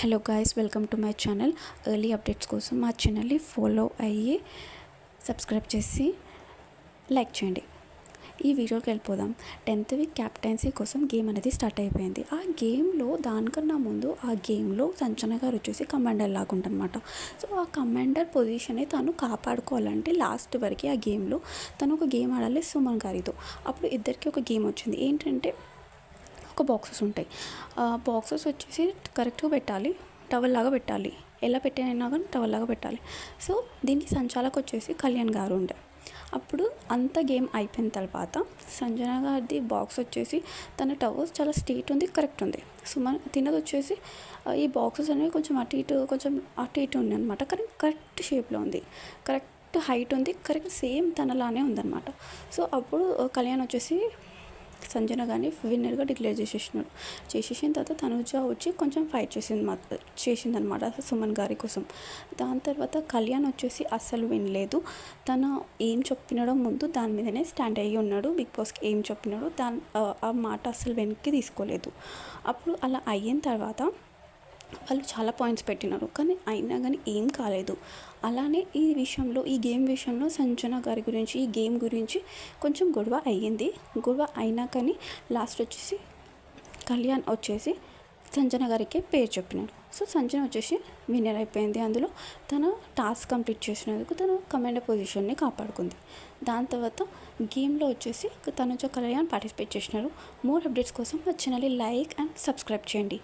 Hello guys, welcome to my channel. Early updates కోసం మా ఛానల్ని ఫాలో అయ్యి సబ్స్క్రైబ్ చేసి లైక్ చేయండి. ఈ వీడియోకి వెళ్ళిపోదాం. 10th వీక్ క్యాప్టెన్సీ కోసం గేమ్ అనేది స్టార్ట్ అయిపోయింది. ఆ గేమ్లో దానికన్నా ముందు ఆ గేమ్లో సంచన గారు వచ్చేసి కమాండర్ లాగా ఉందన్నమాట. సో ఆ కమాండర్ పొజిషన్ని తను కాపాడుకోవాలంటే లాస్ట్ వరకు ఆ గేమ్లో తను ఒక గేమ్ ఆడాలి సుమన్ గారితో. అప్పుడు ఇద్దరికి ఒక గేమ్ వచ్చింది. ఏంటంటే ఒక బాక్సెస్ ఉంటాయి. బాక్సెస్ వచ్చేసి కరెక్ట్గా పెట్టాలి, టవల్ లాగా పెట్టాలి. ఎలా పెట్టినా కానీ టవల్ లాగా పెట్టాలి. సో దీనికి సంచాలకు వచ్చేసి కళ్యాణ్ గారు ఉండే. అప్పుడు అంత గేమ్ అయిపోయిన తర్వాత సంజన గారిది బాక్స్ వచ్చేసి తన టవర్స్ చాలా స్ట్రైట్ ఉంది, కరెక్ట్ ఉంది. సుమన్ తినది వచ్చేసి ఈ బాక్సెస్ అనేవి కొంచెం అటు ఇటు ఉంది అనమాట. కానీ కరెక్ట్ షేప్లో ఉంది, కరెక్ట్ హైట్ ఉంది, కరెక్ట్ సేమ్ తనలానే ఉందన్నమాట. సో అప్పుడు కళ్యాణ్ వచ్చేసి సంజన గారిని విన్నర్గా డిక్లేర్ చేసేసిన తర్వాత తనుజ వచ్చి కొంచెం ఫైట్ చేసిందనమాట సుమన్ గారి కోసం. దాని తర్వాత కళ్యాణ్ వచ్చేసి అస్సలు వినలేదు. తను ఏం చెప్పినాడో ముందు దాని మీదనే స్టాండ్ అయ్యి ఉన్నాడు. బిగ్ బాస్కి ఏం చెప్పినాడో ఆ మాట అస్సలు వెనక్కి తీసుకోలేదు. అప్పుడు అలా అయిన తర్వాత వాళ్ళు చాలా పాయింట్స్ పెట్టినారు, కానీ అయినా కానీ ఏం కాలేదు. అలానే ఈ గేమ్ విషయంలో సంజన గారి గురించి, ఈ గేమ్ గురించి కొంచెం గొడవ అయ్యింది. గొడవ అయినా కానీ లాస్ట్ వచ్చేసి కళ్యాణ్ వచ్చేసి సంజన గారికి పేరు చెప్పినాడు. సో సంజన వచ్చేసి విన్నర్ అయిపోయింది. అందులో తను టాస్క్ కంప్లీట్ చేసినందుకు తను కమాండర్ పొజిషన్ని కాపాడుకుంది. దాని తర్వాత గేమ్లో వచ్చేసి తనుజ కళ్యాణ్ పార్టిసిపేట్ చేసినారు. మోర్ అప్డేట్స్ కోసం మా ఛానల్ని లైక్ అండ్ సబ్స్క్రైబ్ చేయండి.